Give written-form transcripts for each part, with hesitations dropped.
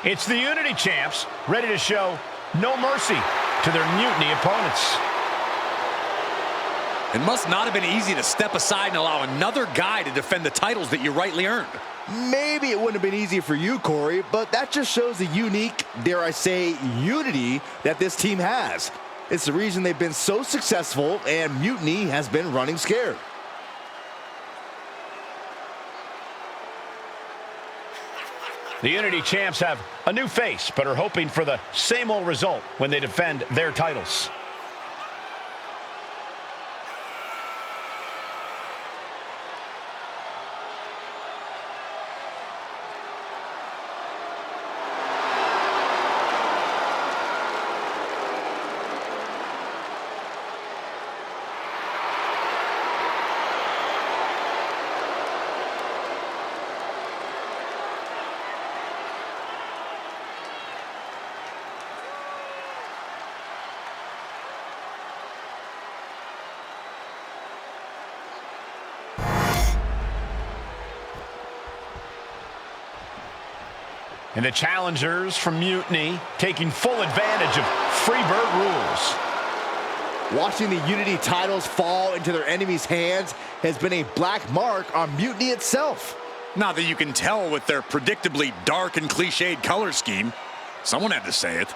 It's the Unity champs, ready to show no mercy to their Mutiny opponents. It must not have been easy to step aside and allow another guy to defend the titles that you rightly earned. Maybe it wouldn't have been easy for you, Corey, but that just shows the unique, dare I say, unity that this team has. It's the reason they've been so successful, and Mutiny has been running scared. The Unity champs have a new face, but are hoping for the same old result when they defend their titles. And the challengers from Mutiny taking full advantage of Freebird rules. Watching the Unity titles fall into their enemies' hands has been a black mark on Mutiny itself. Not that you can tell with their predictably dark and cliched color scheme. Someone had to say it.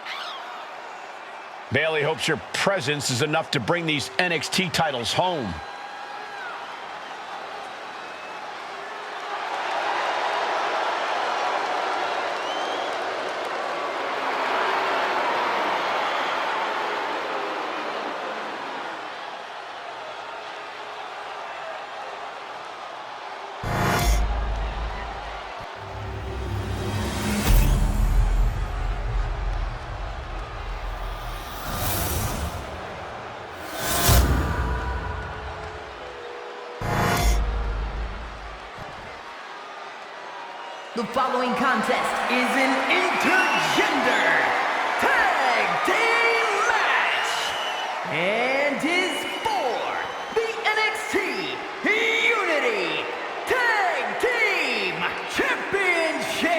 Bayley hopes your presence is enough to bring these NXT titles home. The following contest is an intergender tag team match and is for the NXT Unity Tag Team Championship.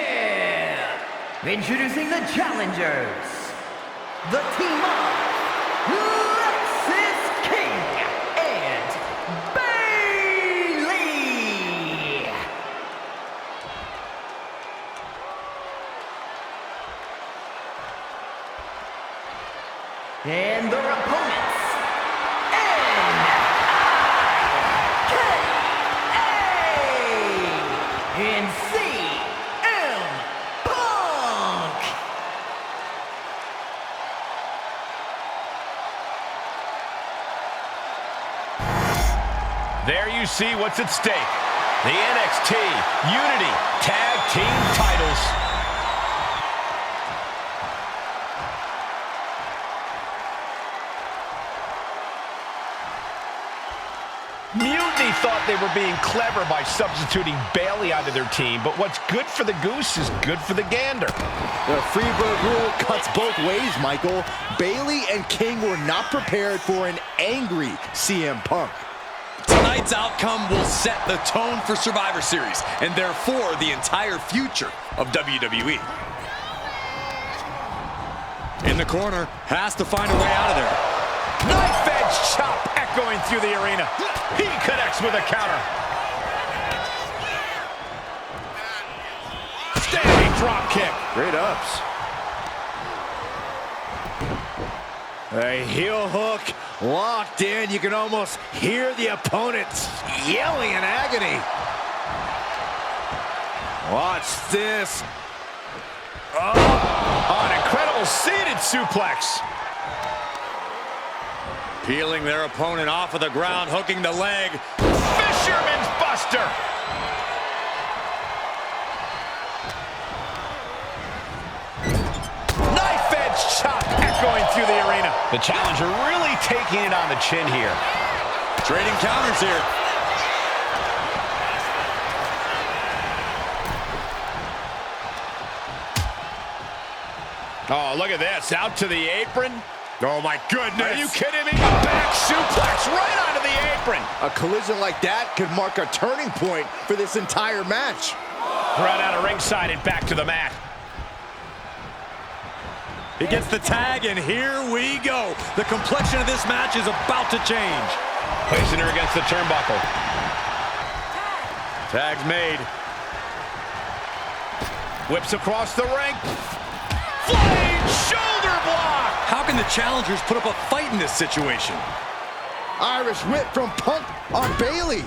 Introducing the challengers, the team of Lexis King and Bayley. And their opponents, N.I.K.A. and CM Punk. There you see what's at stake. The NXT Unity Tag Team titles. Mutiny thought they were being clever by substituting Bayley out of their team, but what's good for the goose is good for the gander. The Freebird rule cuts both ways, Michael. Bayley and King were not prepared for an angry CM Punk. Tonight's outcome will set the tone for Survivor Series, and therefore the entire future of WWE. In the corner, has to find a way out of there. Knife edge chop echoing through the arena. He connects with a counter. Standing drop kick. Great ups. A heel hook locked in. You can almost hear the opponents yelling in agony. Watch this. Oh, an incredible seated suplex. Peeling their opponent off of the ground, hooking the leg. Fisherman's Buster. Knife edge chop echoing through the arena. The challenger really taking it on the chin here. Trading counters here. Oh, look at this. Out to the apron. Oh, my goodness. Are you kidding me? A back suplex right onto the apron. A collision like that could mark a turning point for this entire match. Run out of ringside and back to the mat. He gets the tag, and here we go. The complexion of this match is about to change. Placing her against the turnbuckle. Tag's made. Whips across the ring. Flying shoulder block. How can the challengers put up a fight in this situation? Irish whip from Punk on Bailey.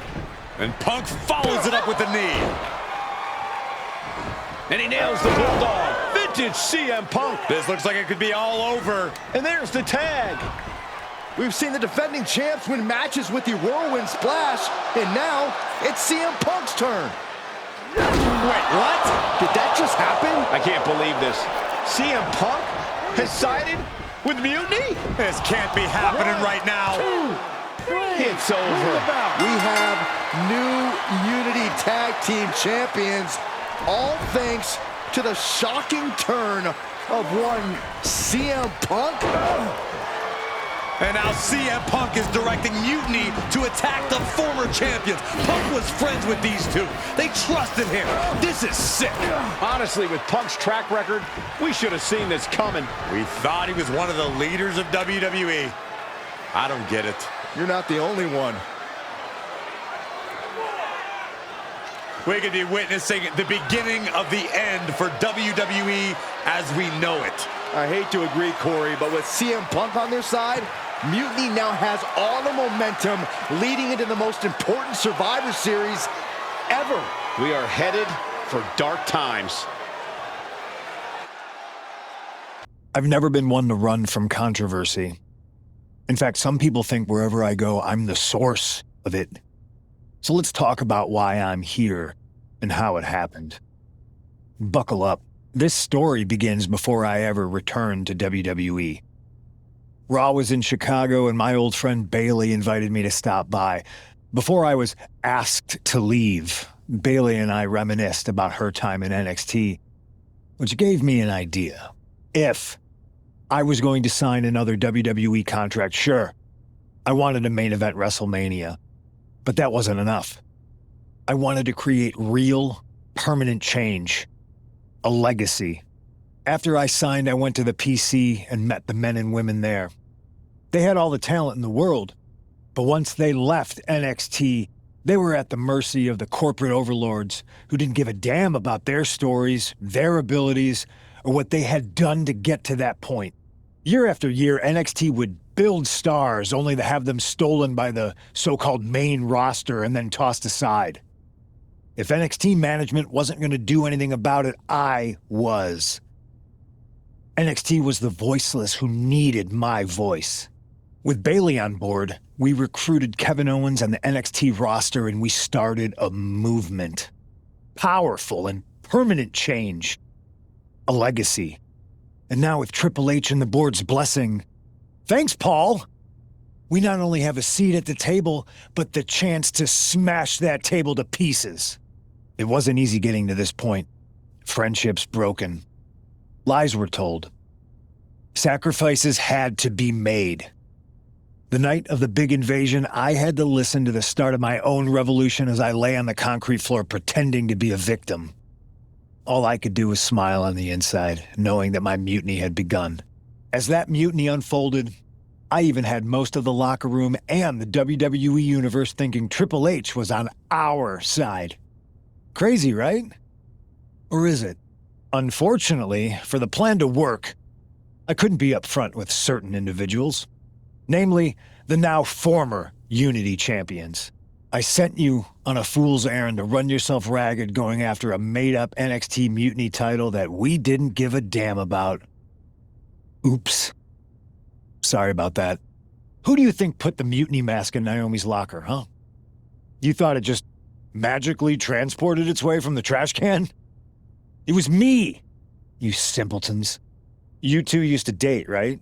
And Punk follows it up with the knee. And he nails the bulldog. Vintage CM Punk. This looks like it could be all over. And there's the tag. We've seen the defending champs win matches with the whirlwind splash, and now it's CM Punk's turn. Wait, what? Did that just happen? I can't believe this. CM Punk has sided with Mutiny? This can't be happening right now. It's over. We have new Unity Tag Team Champions, all thanks to the shocking turn of one CM Punk. And now CM Punk is directing Mutiny to attack the former champions. Punk was friends with these two. They trusted him. This is sick. Honestly, with Punk's track record, we should have seen this coming. We thought he was one of the leaders of WWE. I don't get it. You're not the only one. We could be witnessing the beginning of the end for WWE as we know it. I hate to agree, Corey, but with CM Punk on their side, Mutiny now has all the momentum leading into the most important Survivor Series ever. We are headed for dark times. I've never been one to run from controversy. In fact, some people think wherever I go, I'm the source of it. So let's talk about why I'm here and how it happened. Buckle up. This story begins before I ever returned to WWE. Raw was in Chicago and my old friend Bailey invited me to stop by. Before I was asked to leave, Bailey and I reminisced about her time in NXT, which gave me an idea. If I was going to sign another WWE contract, sure, I wanted a main event WrestleMania, but that wasn't enough. I wanted to create real, permanent change, a legacy. After I signed, I went to the PC and met the men and women there. They had all the talent in the world, but once they left NXT, they were at the mercy of the corporate overlords who didn't give a damn about their stories, their abilities, or what they had done to get to that point. Year after year, NXT would build stars only to have them stolen by the so-called main roster and then tossed aside. If NXT management wasn't going to do anything about it, I was. NXT was the voiceless who needed my voice. With Bailey on board, we recruited Kevin Owens and the NXT roster and we started a movement. Powerful and permanent change. A legacy. And now with Triple H and the board's blessing, thanks, Paul! We not only have a seat at the table, but the chance to smash that table to pieces. It wasn't easy getting to this point. Friendships broken. Lies were told. Sacrifices had to be made. The night of the big invasion, I had to listen to the start of my own revolution as I lay on the concrete floor pretending to be a victim. All I could do was smile on the inside, knowing that my mutiny had begun. As that mutiny unfolded, I even had most of the locker room and the WWE Universe thinking Triple H was on our side. Crazy, right? Or is it? Unfortunately, for the plan to work, I couldn't be upfront with certain individuals. Namely, the now former Unity champions. I sent you on a fool's errand to run yourself ragged going after a made-up NXT Mutiny title that we didn't give a damn about. Oops. Sorry about that. Who do you think put the Mutiny mask in Naomi's locker, huh? You thought it just magically transported its way from the trash can? It was me, you simpletons. You two used to date, right?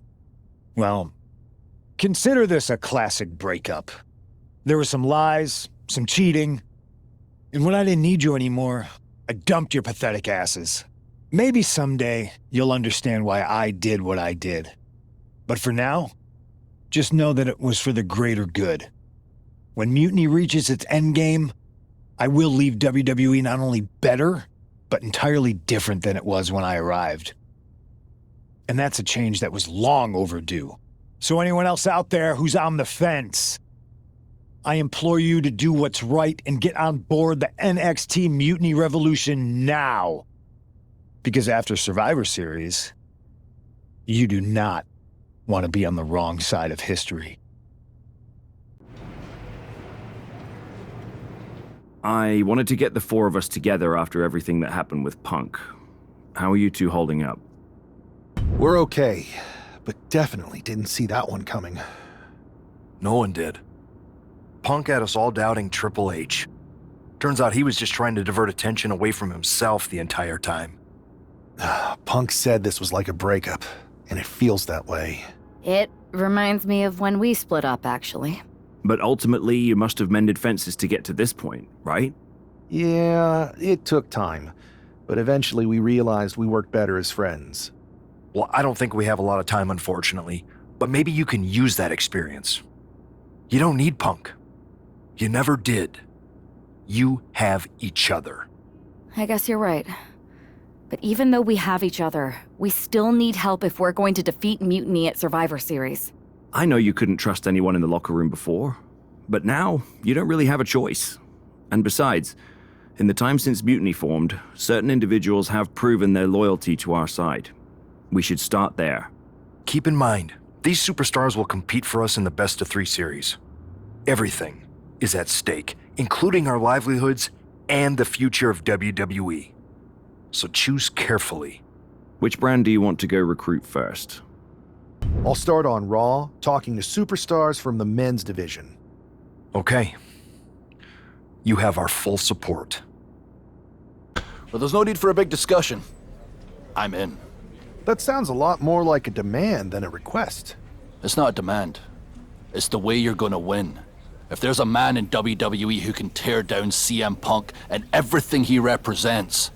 Well, consider this a classic breakup. There were some lies, some cheating, and when I didn't need you anymore, I dumped your pathetic asses. Maybe someday you'll understand why I did what I did. But for now, just know that it was for the greater good. When Mutiny reaches its endgame, I will leave WWE not only better, but entirely different than it was when I arrived. And that's a change that was long overdue. So anyone else out there who's on the fence, I implore you to do what's right and get on board the NXT Mutiny Revolution now. Because after Survivor Series, you do not want to be on the wrong side of history. I wanted to get the four of us together after everything that happened with Punk. How are you two holding up? We're okay, but definitely didn't see that one coming. No one did. Punk had us all doubting Triple H. Turns out he was just trying to divert attention away from himself the entire time. Punk said this was like a breakup, and it feels that way. It reminds me of when we split up, actually. But ultimately, you must have mended fences to get to this point, right? Yeah, it took time, but eventually we realized we worked better as friends. Well, I don't think we have a lot of time, unfortunately, but maybe you can use that experience. You don't need Punk. You never did. You have each other. I guess you're right. But even though we have each other, we still need help if we're going to defeat Mutiny at Survivor Series. I know you couldn't trust anyone in the locker room before, but now you don't really have a choice. And besides, in the time since Mutiny formed, certain individuals have proven their loyalty to our side. We should start there. Keep in mind, these superstars will compete for us in the best-of-3 series. Everything is at stake, including our livelihoods and the future of WWE. So choose carefully. Which brand do you want to go recruit first? I'll start on Raw, talking to superstars from the men's division. Okay. You have our full support. Well, there's no need for a big discussion. I'm in. That sounds a lot more like a demand than a request. It's not a demand. It's the way you're gonna win. If there's a man in WWE who can tear down CM Punk and everything he represents,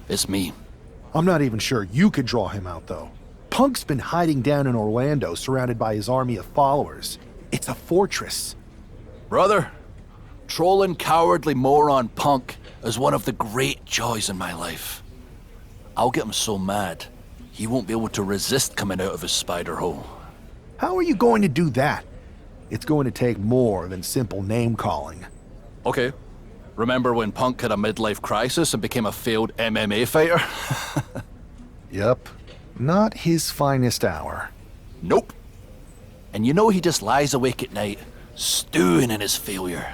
it's me. I'm not even sure you could draw him out, though. Punk's been hiding down in Orlando, surrounded by his army of followers. It's a fortress. Brother, trolling cowardly moron Punk is one of the great joys in my life. I'll get him so mad, he won't be able to resist coming out of his spider hole. How are you going to do that? It's going to take more than simple name-calling. Okay. Remember when Punk had a midlife crisis and became a failed MMA fighter? Yep. Not his finest hour. Nope. And you know he just lies awake at night, stewing in his failure.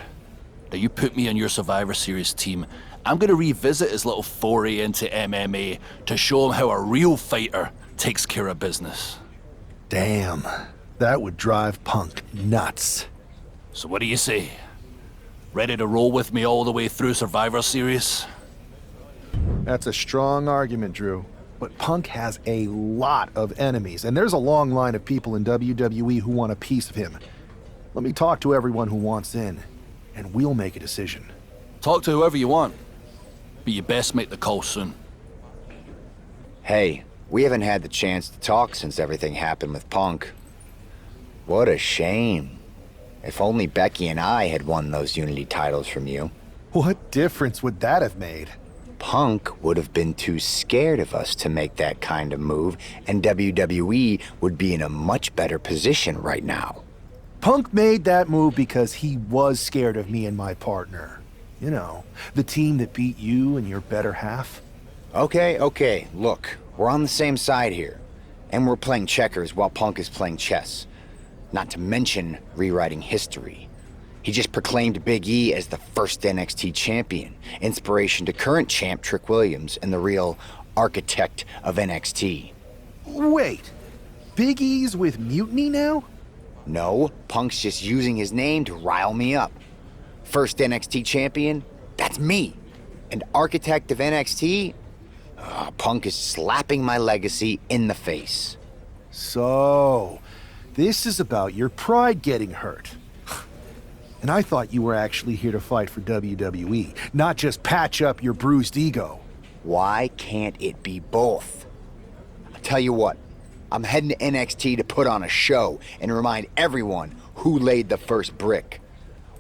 Now you put me on your Survivor Series team, I'm gonna revisit his little foray into MMA to show him how a real fighter takes care of business. Damn. That would drive Punk nuts. So what do you say? Ready to roll with me all the way through Survivor Series? That's a strong argument, Drew. But Punk has a lot of enemies, and there's a long line of people in WWE who want a piece of him. Let me talk to everyone who wants in, and we'll make a decision. Talk to whoever you want, but you best make the call soon. Hey, we haven't had the chance to talk since everything happened with Punk. What a shame. If only Becky and I had won those Unity titles from you. What difference would that have made? Punk would have been too scared of us to make that kind of move, and WWE would be in a much better position right now. Punk made that move because he was scared of me and my partner. You know, the team that beat you and your better half. Okay, look, we're on the same side here. And we're playing checkers while Punk is playing chess. Not to mention rewriting history. He just proclaimed Big E as the first NXT champion, inspiration to current champ Trick Williams and the real architect of NXT. Wait, Big E's with Mutiny now? No, Punk's just using his name to rile me up. First NXT champion? That's me. And architect of NXT? Punk is slapping my legacy in the face. So, this is about your pride getting hurt. And I thought you were actually here to fight for WWE, not just patch up your bruised ego. Why can't it be both? I'll tell you what, I'm heading to NXT to put on a show and remind everyone who laid the first brick.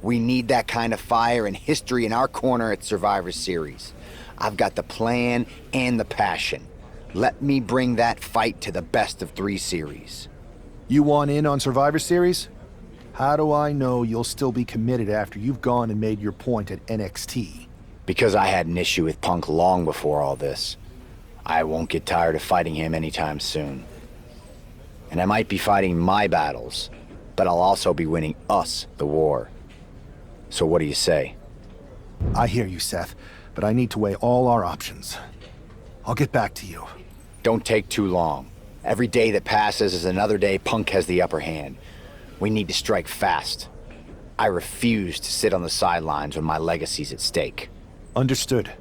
We need that kind of fire and history in our corner at Survivor Series. I've got the plan and the passion. Let me bring that fight to the best of 3 series. You want in on Survivor Series? How do I know you'll still be committed after you've gone and made your point at NXT? Because I had an issue with Punk long before all this. I won't get tired of fighting him anytime soon. And I might be fighting my battles, but I'll also be winning us the war. So what do you say? I hear you, Seth, but I need to weigh all our options. I'll get back to you. Don't take too long. Every day that passes is another day Punk has the upper hand. We need to strike fast. I refuse to sit on the sidelines when my legacy's at stake. Understood.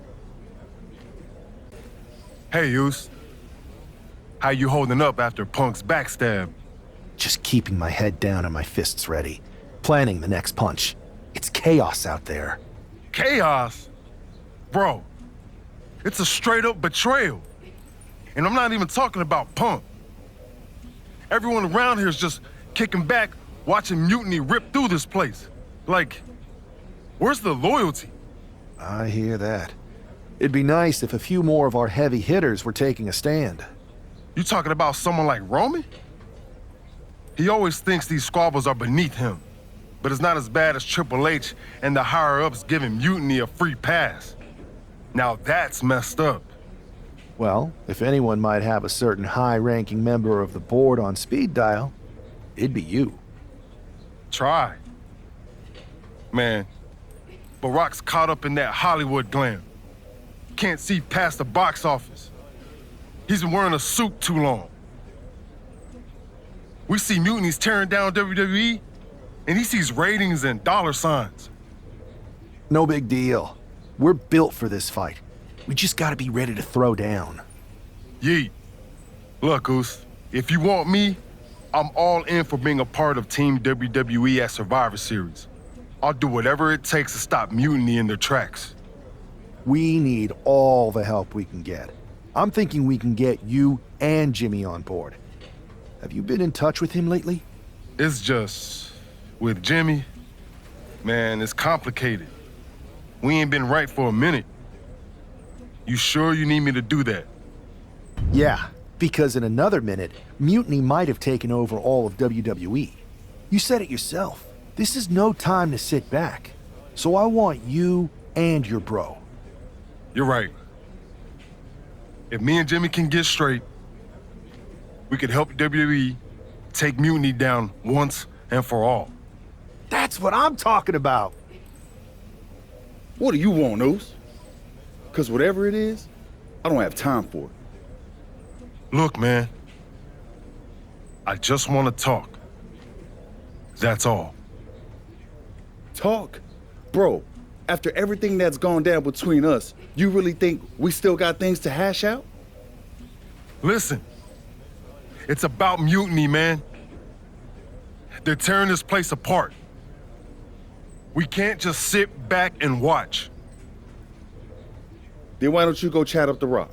Hey, Yus. How you holding up after Punk's backstab? Just keeping my head down and my fists ready. Planning the next punch. It's chaos out there. Chaos? Bro, it's a straight-up betrayal. And I'm not even talking about Punk. Everyone around here is just kicking back, watching Mutiny rip through this place. Like, where's the loyalty? I hear that. It'd be nice if a few more of our heavy hitters were taking a stand. You talking about someone like Roman? He always thinks these squabbles are beneath him, but it's not as bad as Triple H and the higher-ups giving Mutiny a free pass. Now that's messed up. Well, if anyone might have a certain high-ranking member of the board on speed dial, it'd be you. Try. Man, Barack's caught up in that Hollywood glam. Can't see past the box office. He's been wearing a suit too long. We see Mutiny's tearing down WWE, and he sees ratings and dollar signs. No big deal. We're built for this fight. We just gotta be ready to throw down. Yeet. Look, Goose, if you want me, I'm all in for being a part of Team WWE at Survivor Series. I'll do whatever it takes to stop Mutiny in their tracks. We need all the help we can get. I'm thinking we can get you and Jimmy on board. Have you been in touch with him lately? It's just, with Jimmy, man, it's complicated. We ain't been right for a minute. You sure you need me to do that? Yeah, because in another minute, Mutiny might have taken over all of WWE. You said it yourself. This is no time to sit back. So I want you and your bro. You're right. If me and Jimmy can get straight, we could help WWE take Mutiny down once and for all. That's what I'm talking about. What do you want, Oos? Because whatever it is, I don't have time for it. Look, man. I just want to talk. That's all. Talk? Bro, after everything that's gone down between us, you really think we still got things to hash out? Listen. It's about Mutiny, man. They're tearing this place apart. We can't just sit back and watch. Then why don't you go chat up the Rock?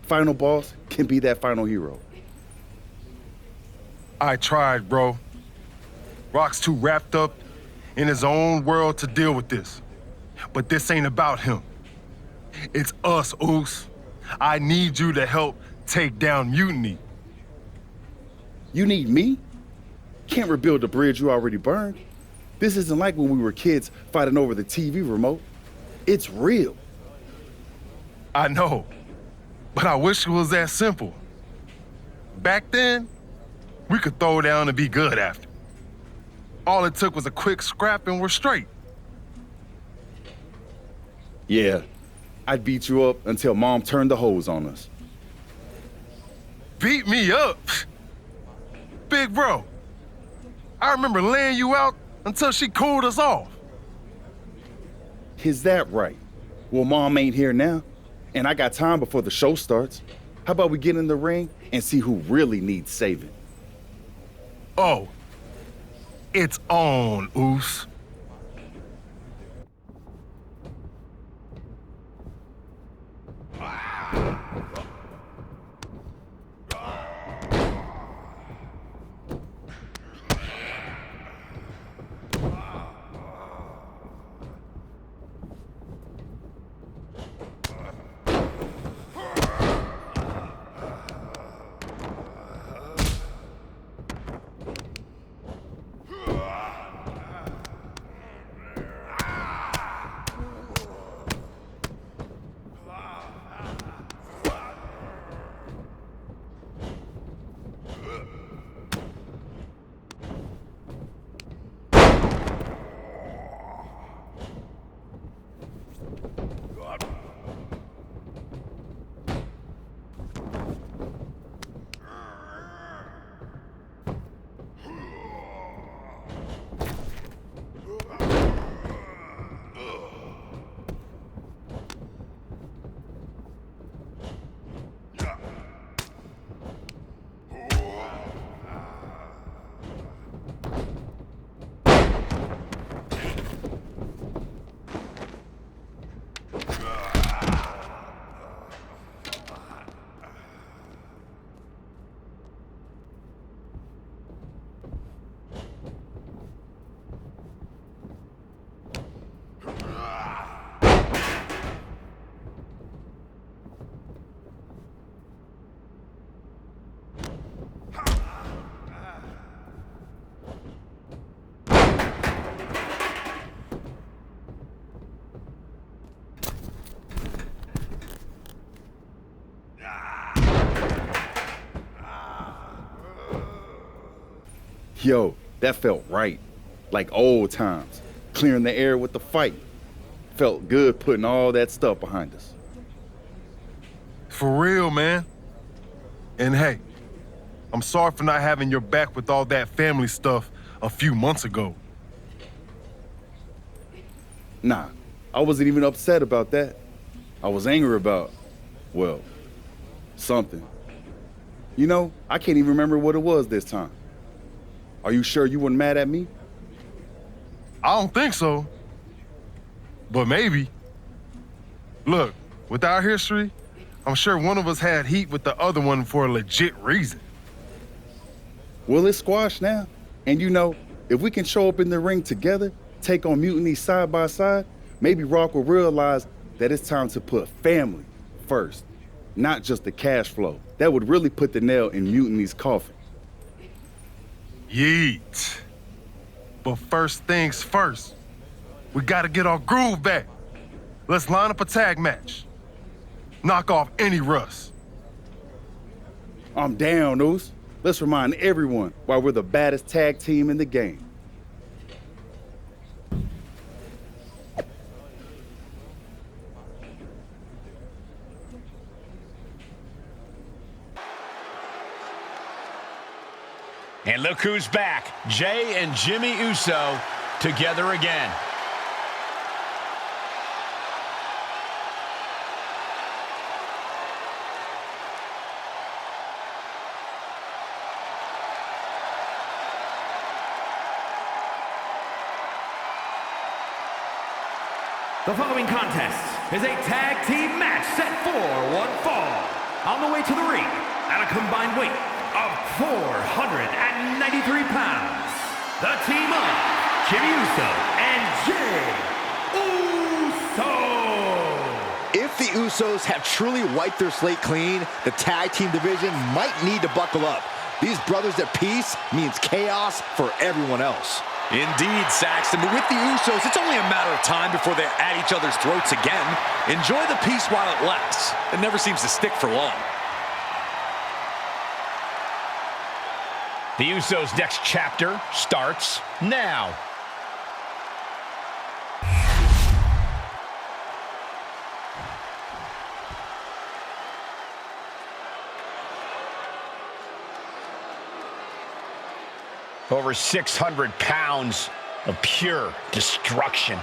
Final boss can be that final hero. I tried, bro. Rock's too wrapped up in his own world to deal with this. But this ain't about him. It's us, Oos. I need you to help take down Mutiny. You need me? Can't rebuild the bridge you already burned. This isn't like when we were kids fighting over the TV remote. It's real. I know, but I wish it was that simple. Back then, we could throw down and be good after. All it took was a quick scrap and we're straight. Yeah, I'd beat you up until Mom turned the hose on us. Beat me up? Big bro, I remember laying you out until she cooled us off. Is that right? Well, Mom ain't here now, and I got time before the show starts. How about we get in the ring and see who really needs saving? Oh, it's on, Oos. Yo, that felt right. Like old times. Clearing the air with the fight. Felt good putting all that stuff behind us. For real, man. And hey, I'm sorry for not having your back with all that family stuff a few months ago. Nah, I wasn't even upset about that. I was angry about, well, something. You know, I can't even remember what it was this time. Are you sure you weren't mad at me? I don't think so. But maybe. Look, with our history, I'm sure one of us had heat with the other one for a legit reason. Well, it's squashed now. And you know, if we can show up in the ring together, take on Mutiny side by side, maybe Rock will realize that it's time to put family first, not just the cash flow. That would really put the nail in Mutiny's coffin. Yeet. But first things first, we gotta get our groove back. Let's line up a tag match. Knock off any rust. I'm down, Oos. Let's remind everyone why we're the baddest tag team in the game. And look who's back. Jay and Jimmy Uso together again. The following contest is a tag team match set for one fall. On the way to the ring at a combined weight of 493 pounds, the team of Jimmy Uso and Jay Uso. If the Usos have truly wiped their slate clean, the tag team division might need to buckle up. These brothers at peace means chaos for everyone else. Indeed, Saxton, but with the Usos, it's only a matter of time before they're at each other's throats again. Enjoy the peace while it lasts. It never seems to stick for long. The Usos' next chapter starts now. Over 600 pounds of pure destruction.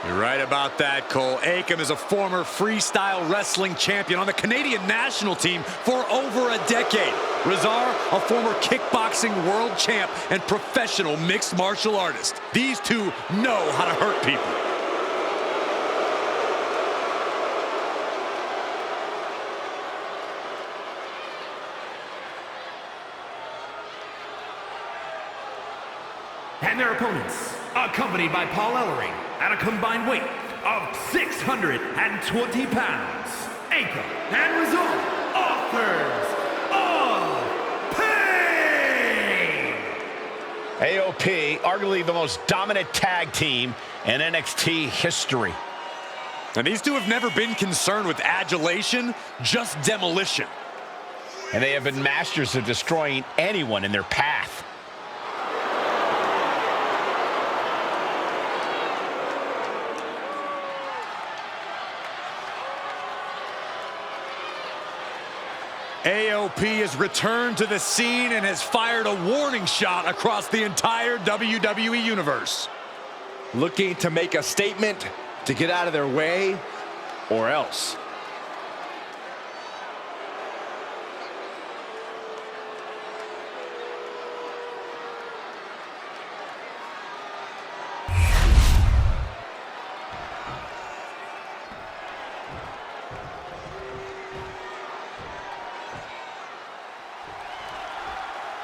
You're right about that, Cole. Akam is a former freestyle wrestling champion on the Canadian national team for over a decade. Razar, a former kickboxing world champ and professional mixed martial artist. These two know how to hurt people. And their opponents, accompanied by Paul Ellering, at a combined weight of 620 pounds, Akam and Razor, authors of pain! AOP, arguably the most dominant tag team in NXT history. And these two have never been concerned with adulation, just demolition. And they have been masters of destroying anyone in their path. AOP has returned to the scene and has fired a warning shot across the entire WWE Universe. Looking to make a statement, to get out of their way, or else.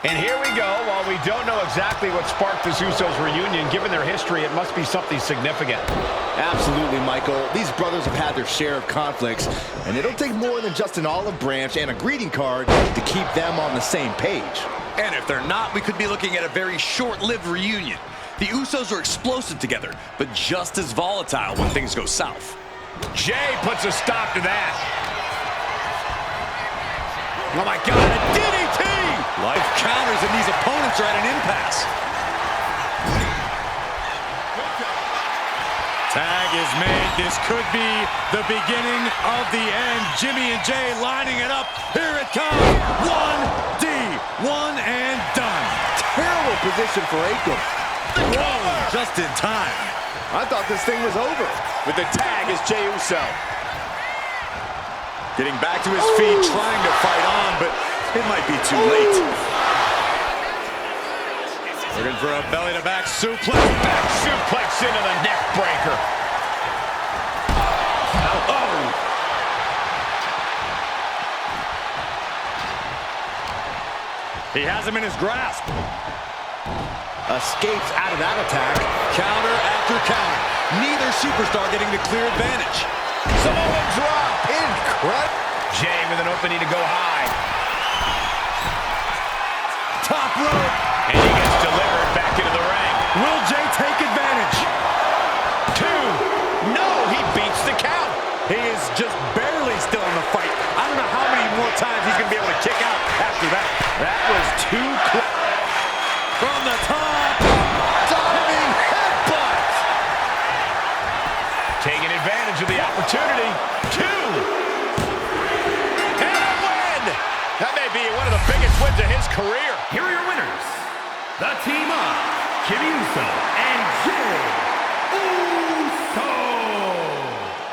And here we go. While we don't know exactly what sparked this Usos reunion, given their history, it must be something significant. Absolutely, Michael. These brothers have had their share of conflicts, and it'll take more than just an olive branch and a greeting card to keep them on the same page. And if they're not, we could be looking at a very short-lived reunion. The Usos are explosive together, but just as volatile when things go south. Jay puts a stop to that. Oh my God, a DDT! Life counters and these opponents are at an impasse. Tag is made. This could be the beginning of the end. Jimmy and Jay lining it up. Here it comes. 1D. One and done. Terrible position for Akam. Whoa, just in time. I thought this thing was over. With the tag is Jey Uso. Getting back to his feet, trying to fight on, but it might be too late. Looking for a belly-to-back suplex. Back suplex into the neck breaker. Oh! He has him in his grasp. Escapes out of that attack. Counter after counter. Neither superstar getting the clear advantage. Samoa drop. Incredible. Jey with an opening to go high. Top rope. And he gets delivered back into the ring. Will Jey take advantage? 2. No, he beats the count. He is just barely still in the fight. I don't know how many more times he's going to be able to kick out after that. That was too close. From the top. Diving headbutt. Taking advantage of the opportunity. 2. And a win. That may be one of the biggest wins of his career. Here are your winners. The team of Jimmy Uso and Jey Uso.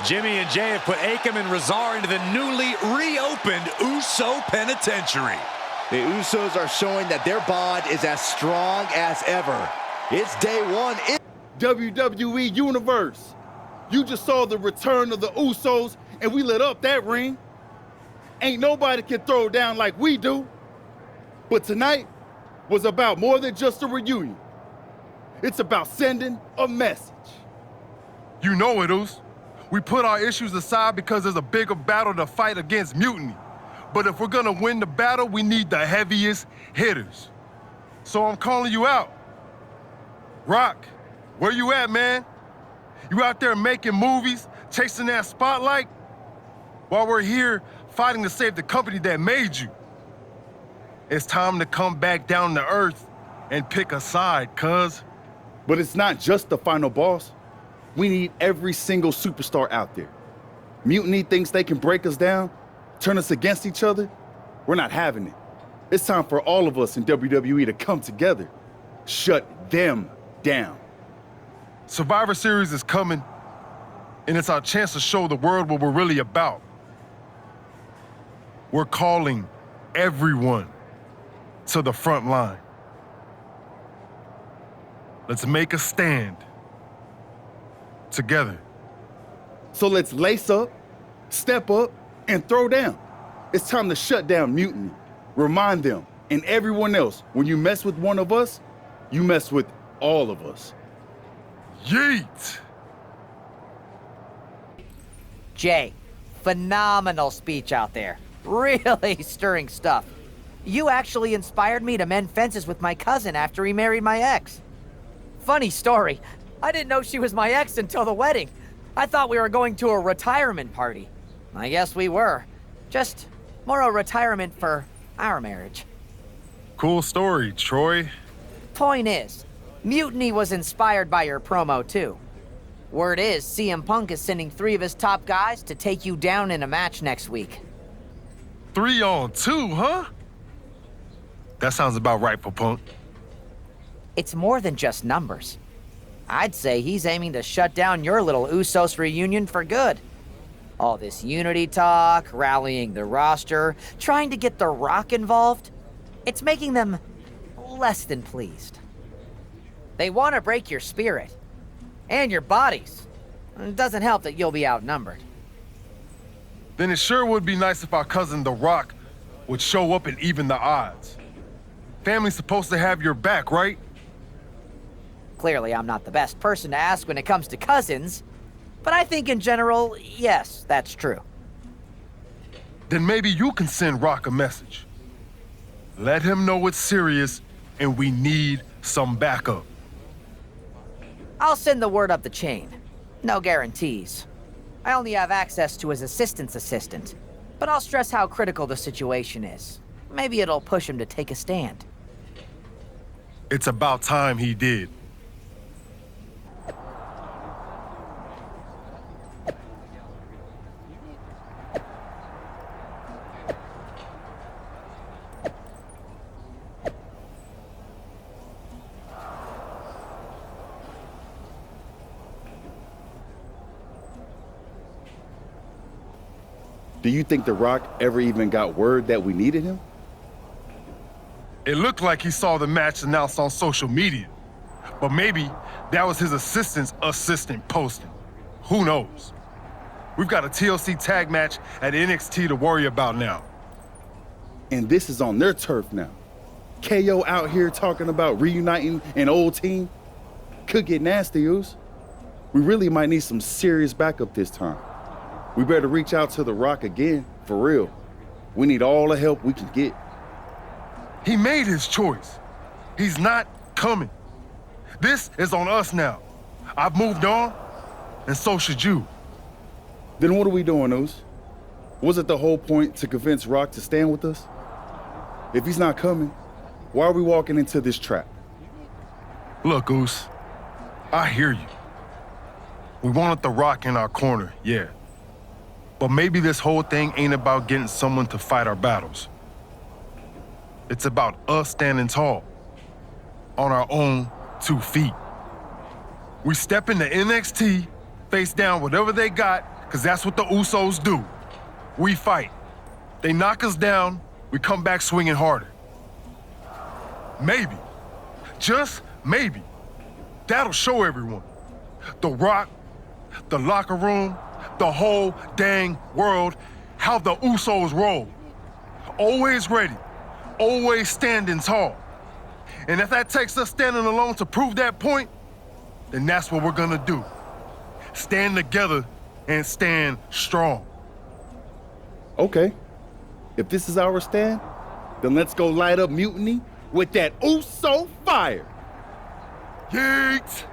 Jimmy and Jay have put Akam and Rezar into the newly reopened Uso Penitentiary. The Usos are showing that their bond is as strong as ever. It's day one. WWE Universe. You just saw the return of the Usos, and we lit up that ring. Ain't nobody can throw down like we do. But tonight was about more than just a reunion. It's about sending a message. You know it, Us. We put our issues aside because there's a bigger battle to fight against mutiny. But if we're gonna win the battle, we need the heaviest hitters. So I'm calling you out. Rock, where you at, man? You out there making movies, chasing that spotlight? While we're here fighting to save the company that made you. It's time to come back down to earth and pick a side, cuz. But it's not just the final boss. We need every single superstar out there. Mutiny thinks they can break us down, turn us against each other. We're not having it. It's time for all of us in WWE to come together. Shut them down. Survivor Series is coming, and it's our chance to show the world what we're really about. We're calling everyone to the front line. Let's make a stand together. So let's lace up, step up, and throw down. It's time to shut down mutiny. Remind them and everyone else, when you mess with one of us, you mess with all of us. Yeet! Jay, phenomenal speech out there. Really stirring stuff. You actually inspired me to mend fences with my cousin after he married my ex. Funny story. I didn't know she was my ex until the wedding. I thought we were going to a retirement party. I guess we were. Just more a retirement for our marriage. Cool story, Troy. Point is, Mutiny was inspired by your promo too. Word is, CM Punk is sending 3 of his top guys to take you down in a match next week. 3-on-2, huh? That sounds about right for Punk. It's more than just numbers. I'd say he's aiming to shut down your little Usos reunion for good. All this unity talk, rallying the roster, trying to get The Rock involved, it's making them less than pleased. They want to break your spirit. And your bodies. It doesn't help that you'll be outnumbered. Then it sure would be nice if our cousin The Rock would show up and even the odds. Family's supposed to have your back, right? Clearly, I'm not the best person to ask when it comes to cousins, but I think in general, yes, that's true. Then maybe you can send Rock a message. Let him know it's serious and we need some backup. I'll send the word up the chain. No guarantees. I only have access to his assistant's assistant, but I'll stress how critical the situation is. Maybe it'll push him to take a stand. It's about time he did. Do you think The Rock ever even got word that we needed him? It looked like he saw the match announced on social media, but maybe that was his assistant's assistant posting. Who knows? We've got a TLC tag match at NXT to worry about now. And this is on their turf now. KO out here talking about reuniting an old team. Could get nasty, Oos. We really might need some serious backup this time. We better reach out to The Rock again, for real. We need all the help we can get. He made his choice. He's not coming. This is on us now. I've moved on, and so should you. Then what are we doing, Oos? Was it the whole point to convince Rock to stand with us? If he's not coming, why are we walking into this trap? Look, Oos, I hear you. We wanted The Rock in our corner, yeah. But maybe this whole thing ain't about getting someone to fight our battles. It's about us standing tall, on our own 2 feet. We step into NXT, face down whatever they got, because that's what the Usos do. We fight. They knock us down, we come back swinging harder. Maybe, just maybe, that'll show everyone. The Rock, the locker room, the whole dang world, how the Usos roll. Always ready, always standing tall. And if that takes us standing alone to prove that point, then that's what we're gonna do. Stand together and stand strong. Okay, if this is our stand, then let's go light up Mutiny with that Uso fire. Yeet!